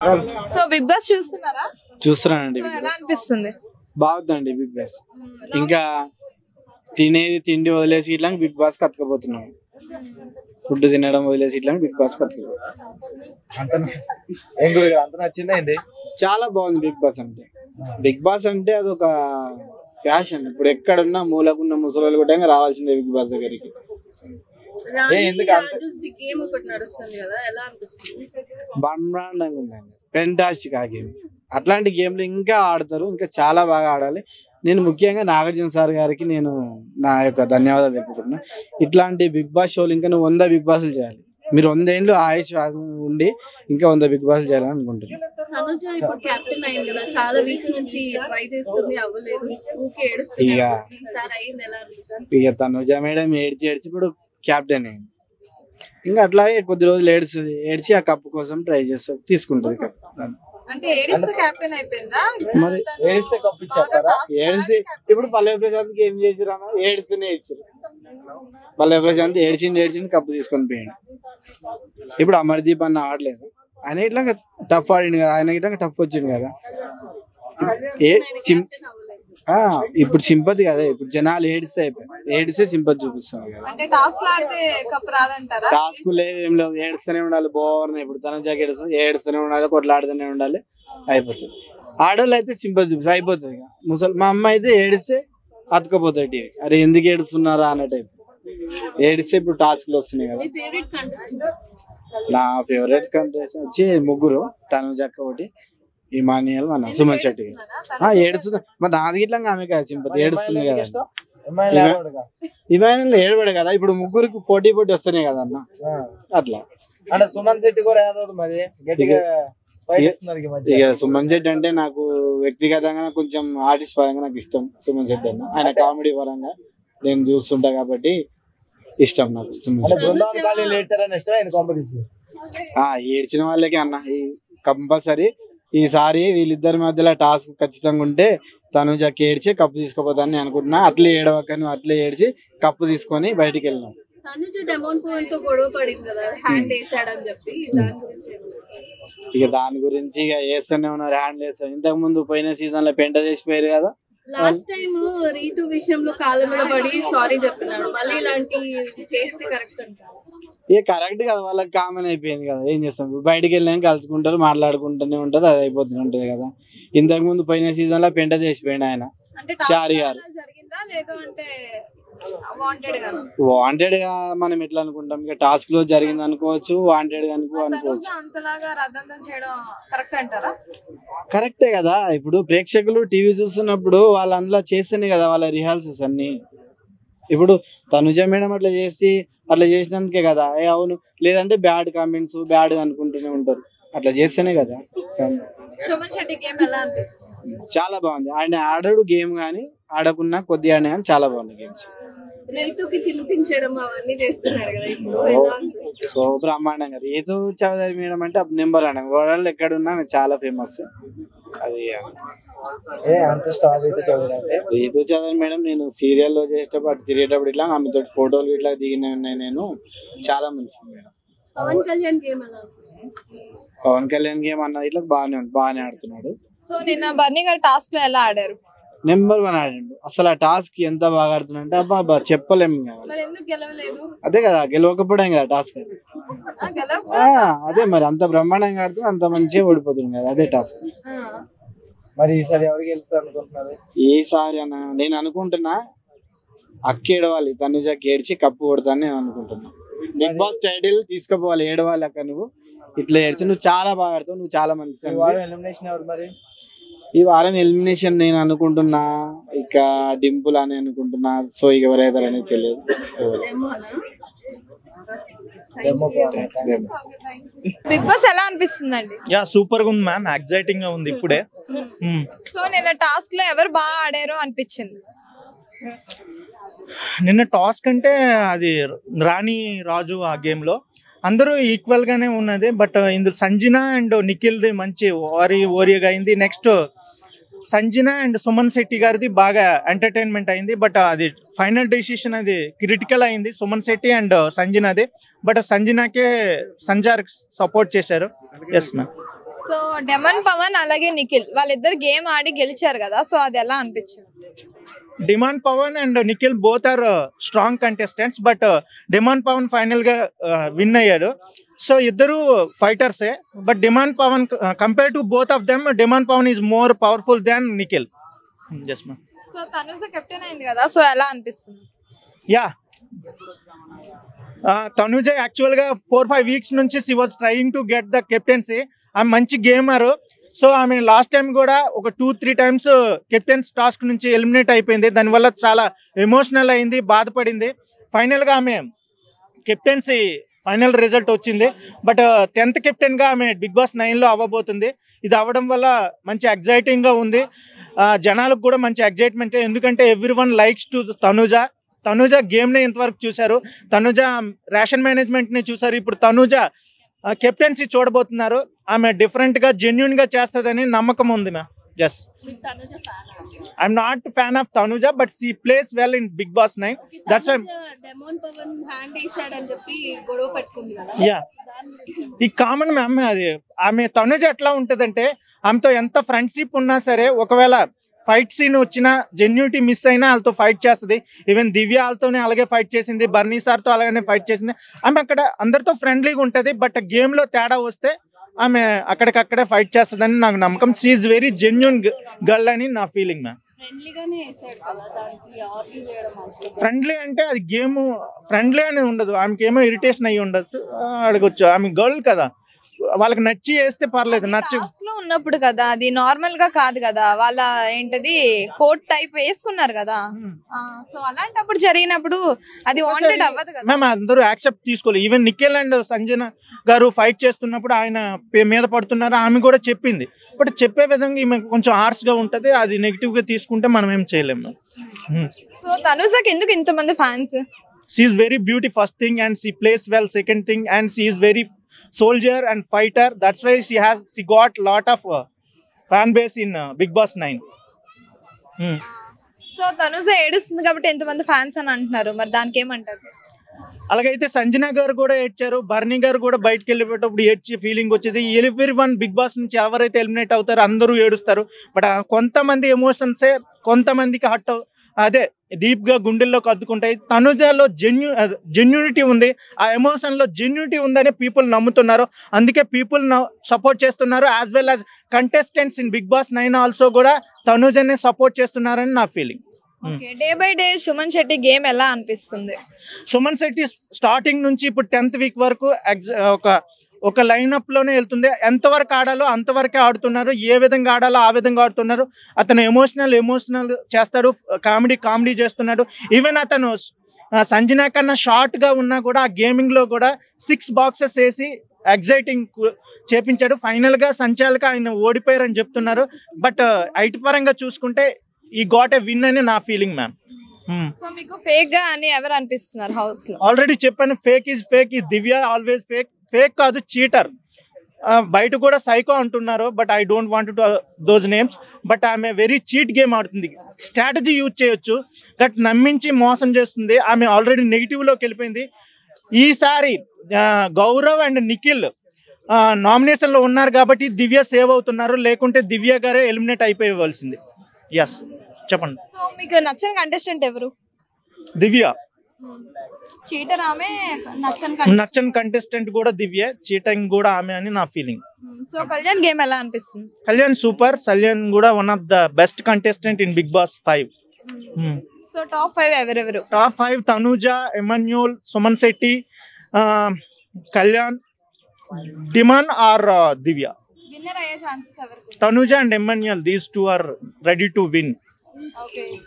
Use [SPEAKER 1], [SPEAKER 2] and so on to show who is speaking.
[SPEAKER 1] So big boss చూస్తున్నారా?
[SPEAKER 2] చూస్తున్నానండి.
[SPEAKER 1] So ఎలా అనిపిస్తుంది?
[SPEAKER 2] బాగుందండి బిగ్ బాస్. ఇంకా తినేది తిండి వదిలేసి ఇట్లా బిగ్ బాస్ కతకపోతున్నాం. ఫుడ్ తినడం వదిలేసి ఇట్లా బిగ్ బాస్
[SPEAKER 3] నచ్చిందండి.
[SPEAKER 2] చాలా బాగుంది బిగ్ బాస్ అంటే. బిగ్ బాస్ అంటే అదొక ఫ్యాషన్. ఇప్పుడు ఎక్కడున్నా మూలకున్న ముసలి కూడా రావాల్సిందే బిగ్ బాస్ దగ్గరికి. బ్రహ్మాండంగా ఉందండి. ఫెంటాస్టిక్ ఆ గేమ్. అట్లాంటి గేమ్లు ఇంకా ఆడతారు, ఇంకా చాలా బాగా ఆడాలి. నేను ముఖ్యంగా నాగార్జున సార్ గారికి నేను నా యొక్క ధన్యవాదాలు తెలుపుకుంటున్నా. ఇట్లాంటి బిగ్ బాస్ షోలు ఇంకా నువ్వు 100 బిగ్ బాస్లు చేయాలి. మీరు 100 ఏళ్ళు ఆయుష్ ఉండి ఇంకా 100 బిగ్ బాస్లు చేయాలని అనుకుంటున్నాను. ఇక తనుజ మేడం ఏడ్చి ఇప్పుడు క్యాప్టెన్ అయింది. ఇంకా అట్లాగే కొద్ది రోజులు ఏడ్చి ఆ కప్పు కోసం ట్రై చేస్తుంది, తీసుకుంటుంది కప్. మరి ఏడిస్తే ఇప్పుడు పల్లె ప్రశాంత్కి ఏం చేసిరా? ఏడిస్తేనే ఇచ్చారు. పల్లె ప్రశాంత్ ఏడ్చిండు కప్పు తీసుకొని పోయాడు. ఇప్పుడు అమర్దీప్ అన్న ఆడలేదు. ఆయన ఇట్లా టఫ్ ఆడిండు కదా, ఆయన ఇట్లా టఫ్ వచ్చిండు కదా. ఇప్పుడు సింపతి కదా, ఇప్పుడు జనాలు ఏడిస్తే సింపతి చూపిస్తారు కదా. టాస్క్ లేదు, ఏం లేదు, ఏడుస్తూనే ఉండాలి. బోర్న ఇప్పుడు తన జాకెట్ ఏడుస్తూనే ఉండాలి, కొట్లాడుతూనే ఉండాలి, అయిపోతుంది. ఆడవాళ్ళు అయితే సింపతి చూపిస్తారు, అయిపోతుంది. ఇక మా అమ్మ అయితే ఏడిస్తే అతుకపోతాయి టీవీ. అరే ఎందుకు ఏడుస్తున్నారా అన్న టైప్. ఏడిస్తే ఇప్పుడు టాస్క్లు వస్తున్నాయి కదా. నా ఫేవరెట్ కంటెస్టెంట్ వచ్చి ముగ్గురు. తనుజక్క ఒకటి, ఇమానియల్, మన సుమన్ శెట్టి. ఏడుస్తుంది మరి నాది ఇట్లా ఆమె కదా సింపతి, ఏడుస్తుంది కదా. ఇమానియల్ ఏడబడు కదా. ఇప్పుడు ముగ్గురికి పోటీ వస్తున్నాయి కదా అన్న, అట్లా.
[SPEAKER 3] అంటే సుమన్ శెట్టి కూడా మరి
[SPEAKER 2] ఇక సుమన్ శెట్టి అంటే నాకు వ్యక్తిగతంగా కొంచెం ఆర్టిస్ట్ పరంగా నాకు ఇష్టం. సుమన్ శెట్టి అన్న ఆయన కామెడీ పరంగా నేను చూస్తుంటా కాబట్టి ఇష్టం నాకు. ఏడ్చిన వాళ్ళకి అన్న కంపల్సరీ ఈసారి వీళ్ళిద్దరి మధ్యలో టాస్క్ ఖచ్చితంగా ఉంటే తనుజకి ఏడ్చి కప్పు తీసుకుపోతానని అనుకుంటున్నా. అట్లే ఏడవక నువ్వు అట్లే ఏడ్చి కప్పు తీసుకొని బయటికి వెళ్ళినావు. ఇక దాని గురించి ఇక వేస్తూనే ఉన్నారు, హ్యాండ్ వేస్తారు. ఇంతకు ముందు పోయిన సీజన్ లో పెంట చేసిపోయారు కదా.
[SPEAKER 4] లాస్ట్ టైం రీతు విషయంలో కాలంలో పడి సారీ చెప్పినాడు. మళ్ళీ ఇలాంటి చేస్తే కరెక్ట్ అంటారు.
[SPEAKER 2] ఇక కరెక్ట్ కదా, వాళ్ళకి కామన్ అయిపోయింది కదా. ఏం చేస్తాం, బయటికి వెళ్ళాక కలుసుకుంటారు, మాట్లాడుకుంటూనే ఉంటారు, అది అయిపోతూనే ఉంటది కదా. ఇంతకు ముందు పోయిన సీజన్ లో పెంట చేసిపోయింది ఆయన చారి గారు. వాంటెడ్ గా మనం ఎట్లా అనుకుంటాం, ఇక టాస్క్ లో జరిగింది అనుకోవచ్చు, వాంటెడ్ గా అనుకోవచ్చు. కరెక్టే కదా. ఇప్పుడు ప్రేక్షకులు టీవీ చూస్తున్నప్పుడు వాళ్ళు అందులో చేస్తేనే కదా వాళ్ళ రిహార్సల్స్ అన్ని. ఇప్పుడు తనుజ మేడం అట్లా చేసినందుకే కదా అవును, లేదంటే బ్యాడ్ కామెంట్స్ బ్యాడ్ అనుకుంటూనే ఉంటారు. అట్లా చేస్తేనే కదా. చాలా బాగుంది. ఆయన ఆడాడు గేమ్ గానీ, ఆడకున్నా కొద్దిగా ఆడినా కానీ చాలా బాగుంది గేమ్స్. బ్రహ్మాండంగా రీతు చౌదరి మేడం అంటే నెంబర్ 1 వరల్డ్ ఎక్కడున్నా చాలా ఫేమస్. అది రీతు చౌదరి మేడం నేను సీరియల్లో చేసేటప్పుడు అటు తిరిగేటప్పుడు ఇట్లా ఆమెతో ఫోటోలు ఇట్లా దిగిన ఉన్నాయి. నేను చాలా మంచిది మేడం. పవన్ కళ్యాణ్ గేమ్ అన్నది ఇట్లా బాగానే ఆడుతున్నాడు.
[SPEAKER 1] సో నిన్న బర్నీ గారు టాస్క్ లో ఎలా ఆడారు?
[SPEAKER 2] నెంబర్ 1 ఆడిండు. అసలు ఆ టాస్క్ ఎంత బాగా ఆడుతున్నా అబ్బా చెప్పలేము కదా. అదే కదా, గెలవకపోవడం కదా టాస్క్. అదే మరి అంత బ్రహ్మాండంగా ఆడుతున్నా, అంత మంచిగా ఓడిపోతుంది కదా, అదే టాస్క్.
[SPEAKER 3] మరి ఈసారి ఎవరు గెలుస్తారు అనుకుంటున్నారు?
[SPEAKER 2] ఈసారి అన్న నేను అనుకుంటున్నా అక్క ఏడవాలి, తనుజకి ఏడ్చి కప్పు కొడతాను నేను అనుకుంటున్నా. బిగ్ బాస్ టైటిల్ తీసుకుపోవాలి, ఏడవాలి అక్క. నువ్వు ఇట్లా ఏడ్చి, నువ్వు చాలా బాగా ఆడతావు, నువ్వు చాలా మంచి. ఈ వారం ఎలిమినేషన్ నేను అనుకుంటున్నా ఇక డింపుల్ అని అనుకుంటున్నా. సో ఇక ఎవరైతారని తెలియదు.
[SPEAKER 1] బిగ్ బాస్ ఎలా అనిపిస్తుందండి?
[SPEAKER 5] యా సూపర్ గా ఉంది మ్యామ్, ఎక్సైటింగ్ గా ఉంది ఇప్పుడే.
[SPEAKER 1] సో నిన్న టాస్క్ లో ఎవరు బాగా ఆడారో అనిపించింది?
[SPEAKER 5] నిన్న టాస్క్ అంటే అది రాణి రాజు ఆ గేమ్ లో అందరూ ఈక్వల్ గానే ఉన్నది. బట్ ఇందులో సంజన అండ్ నిఖిల్ది మంచి ఓరియగా అయింది. నెక్స్ట్ సంజన అండ్ సుమన్ శెట్టి గారిది బాగా ఎంటర్టైన్మెంట్ అయింది. బట్ అది ఫైనల్ డెసిషన్ అది క్రిటికల్ అయింది సుమన్ శెట్టి అండ్ సంజనది. బట్ సంజనకే సంజార్ సపోర్ట్ చేశారు. Yes ma'am.
[SPEAKER 1] So Demon Pavan అలాగే నిఖిల్ వాళ్ళిద్దరు గేమ్ ఆడి గెలిచారు కదా, సో అది ఎలా అనిపించింది?
[SPEAKER 5] Demon Pavan and Nikhil both are strong contestants, but Demon Pavan final గా విన్ అయ్యాడు. సో ఇద్దరు ఫైటర్సే, but Demon Pavan compare to both of them Demon Pavan is more powerful than Nikhil.
[SPEAKER 1] So Tanuja captain అయింది కదా, సో ఎలా అనిపిస్తుంది?
[SPEAKER 5] యా, తనుజ యాక్చువల్గా 4-5 వీక్స్ నుంచి she was trying to get the captaincy. ఆమె మంచి గేమర్. సో ఆమె లాస్ట్ టైం కూడా ఒక 2-3 టైమ్స్ కెప్టెన్స్ టాస్క్ నుంచి ఎలిమినేట్ అయిపోయింది. దానివల్ల చాలా ఎమోషనల్ అయింది, బాధపడింది. ఫైనల్గా ఆమె కెప్టెన్సీ ఫైనల్ రిజల్ట్ వచ్చింది. బట్ 10th కెప్టెన్గా ఆమె బిగ్ బాస్ 9లో అవ్వబోతుంది. ఇది అవ్వడం వల్ల మంచి ఎగ్జైటింగ్గా ఉంది. జనాలకు కూడా మంచి ఎగ్జైట్మెంట్, ఎందుకంటే ఎవ్రీవన్ లైక్స్ టు తనుజ గేమ్ని ఇంతవరకు చూశారు, తనుజ రేషన్ మేనేజ్మెంట్ని చూశారు. ఇప్పుడు తనుజ కెప్టెన్సీ చూడబోతున్నారు. ఆమె డిఫరెంట్గా జెన్యున్గా చేస్తుందని నమ్మకం ఉంది ma'am. Yes, I'm not fan of Tanuja, but she plays well in Bigg Boss 9. That's why
[SPEAKER 4] Demon Pavan hand వేసాడని చెప్పి గొడవ పెట్టుకుంది కదా.
[SPEAKER 5] యా, ఈ కామన్ మ్యామ్. అది ఆమె తనుజ ఎట్లా ఉంటుందంటే ఆమెతో ఎంత ఫ్రెండ్షిప్ ఉన్నా సరే, ఒకవేళ ఫైట్ సీన్ వచ్చినా జెన్యూనిటీ మిస్ అయినా వాళ్ళతో ఫైట్ చేస్తుంది. ఈవెన్ దివ్య వాళ్ళతోనే అలాగే ఫైట్ చేసింది, బర్నీ సార్తో అలాగనే ఫైట్ చేసింది. ఆమె అక్కడ అందరితో ఫ్రెండ్లీగా ఉంటుంది, బట్ గేమ్లో తేడా వస్తే ఆమె అక్కడికక్కడే ఫైట్ చేస్తుందని నాకు నమ్మకం. She is very genuine girl అని నా ఫీలింగ్ మ్యామ్. ఫ్రెండ్లీ అంటే అది గేమ్ ఫ్రెండ్లీ అని ఉండదు, ఆమెకి ఏమో ఇరిటేషన్ అయ్యి ఉండదు, అడగొచ్చు. ఆమె గర్ల్ కదా, వాళ్ళకి నచ్చి వేస్తే పర్లేదు. నచ్చి
[SPEAKER 1] లో ఉన్నప్పుడు కదా, అది నార్మల్ గా కాదు కదా, వాళ్ళ ఏంటది కోట్ టైప్ వేసుకున్నారు కదా. సో అలాంటప్పుడు జరిగినప్పుడు అది వాంటెడ్ అవ్వదు కదా.
[SPEAKER 5] మేము అందరూ యాక్సెప్ట్ తీసుకోలేదు. ఈవెన్ నిఖిల్ అండ్ సంజన గారు ఫైట్ చేస్తున్నప్పుడు ఆయన మీద పడుతున్నారు, ఆమె కూడా చెప్పింది. బట్ చెప్పే విధంగా ఈమె కొంచెం హార్ష్ గా ఉంటది, అది నెగిటివ్ గా తీసుకుంటే మనం ఏం చేయలేము.
[SPEAKER 1] సో తనుజకి ఎందుకు ఇంతమంది fans?
[SPEAKER 5] She is very beauty first thing, and she plays well second thing, and she is very soldier and fighter. That's why she got lot of fan base in Big Boss 9.
[SPEAKER 1] So Tanuja ఏడుస్తుంది కాబట్టి ఎంతమంది fans అని అంటున్నారు, మరి దానికి ఏమంటారు?
[SPEAKER 5] అలాగైతే సంజన గారు కూడా ఏడ్చారు, బర్నీ గారు కూడా బయటకు వెళ్ళిపోయేటప్పుడు ఏడ్చి ఫీలింగ్ వచ్చేది. ఎవ్రీవన్ బిగ్ బాస్ నుంచి ఎవరైతే ఎలిమినేట్ అవుతారో అందరూ ఏడుస్తారు. బట్ కొంతమంది ఎమోషన్సే కొంతమందికి హట్, అదే డీప్ గా గుండెల్లోకి అద్దుకుంటాయి. తనుజలో జెన్యూనిటీ ఉంది, ఆ ఎమోషన్ లో జెన్యూనిటీ ఉందని పీపుల్ నమ్ముతున్నారు. అందుకే పీపుల్ సపోర్ట్ చేస్తున్నారు. As well as contestants in Bigg Boss 9 also కూడా తనుజనే సపోర్ట్ చేస్తున్నారని నా feeling.
[SPEAKER 1] Day by day Suman Shetty game ఎలా అనిపిస్తుంది?
[SPEAKER 5] సుమన్ శెట్టి స్టార్టింగ్ నుంచి ఇప్పుడు 10th వీక్ వరకు ఒక లైనప్ లోనే వెళ్తుంది. ఎంతవరకు ఆడాలో అంతవరకే ఆడుతున్నారు, ఏ విధంగా ఆడాలో ఆ విధంగా ఆడుతున్నారు. అతను ఎమోషనల్ చేస్తాడు, కామెడీ చేస్తున్నాడు. ఈవెన్ అతను సంజన కన్నా షార్ట్ గా ఉన్నా కూడా ఆ గేమింగ్ లో కూడా 6 బాక్సెస్ వేసి ఎగ్జైటింగ్ చేపించాడు. ఫైనల్ గా సంచాలక ఆయన ఓడిపోయారని చెప్తున్నారు. బట్ హైట్ పరంగా చూసుకుంటే ఈ గాట్ ఏ విన్ అని నా ఫీలింగ్ మ్యామ్.
[SPEAKER 1] సో మీకు ఫేక్ గా అని ఎవరు అనిపిస్తున్నారు హౌస్ లో?
[SPEAKER 5] ఆల్రెడీ చెప్పాను, fake is Divya always fake కాదు, చీటర్. బయట కూడా సైకో అంటున్నారు, but I don't want to those names. But ఆమె వెరీ చీట్ గేమ్ ఆడుతుంది, స్ట్రాటజీ యూజ్ చేయొచ్చు, బట్ నమ్మించి మోసం చేస్తుంది. ఆమె ఆల్రెడీ నెగిటివ్లోకి వెళ్ళిపోయింది. ఈసారి గౌరవ్ అండ్ నిఖిల్ నామినేషన్లో ఉన్నారు కాబట్టి దివ్య సేవ్ అవుతున్నారు, లేకుంటే దివ్య గారే ఎలిమినేట్ అయిపోవలసింది. ఎస్, చెప్పండి.
[SPEAKER 1] సో మీకు నచ్చని కంటెస్టెంట్ ఎవరు?
[SPEAKER 5] దివ్య.
[SPEAKER 1] చీటర్ ఆమె,
[SPEAKER 5] నచ్చని కంటెస్టెంట్ కూడా దివ్య, చీటింగ్ కూడా ఆమె అని నా ఫీలింగ్.
[SPEAKER 1] సో కళ్యాణ్ గేమ్ ఎలా అనిపిస్తుంది?
[SPEAKER 5] కళ్యాణ్ సూపర్. కళ్యాణ్ కూడా one of the best contestant in Bigg Boss 5.
[SPEAKER 1] So top 5 ఎవరెవరు?
[SPEAKER 5] Top 5 Tanuja, Emmanuel, Suman Shetty, Kalyan, Demon or Divya.
[SPEAKER 1] Winner అయ్యే ఛాన్సెస్ ఎవరికి?
[SPEAKER 5] Tanuja and Emmanuel, these two are ready to win.
[SPEAKER 1] Okay.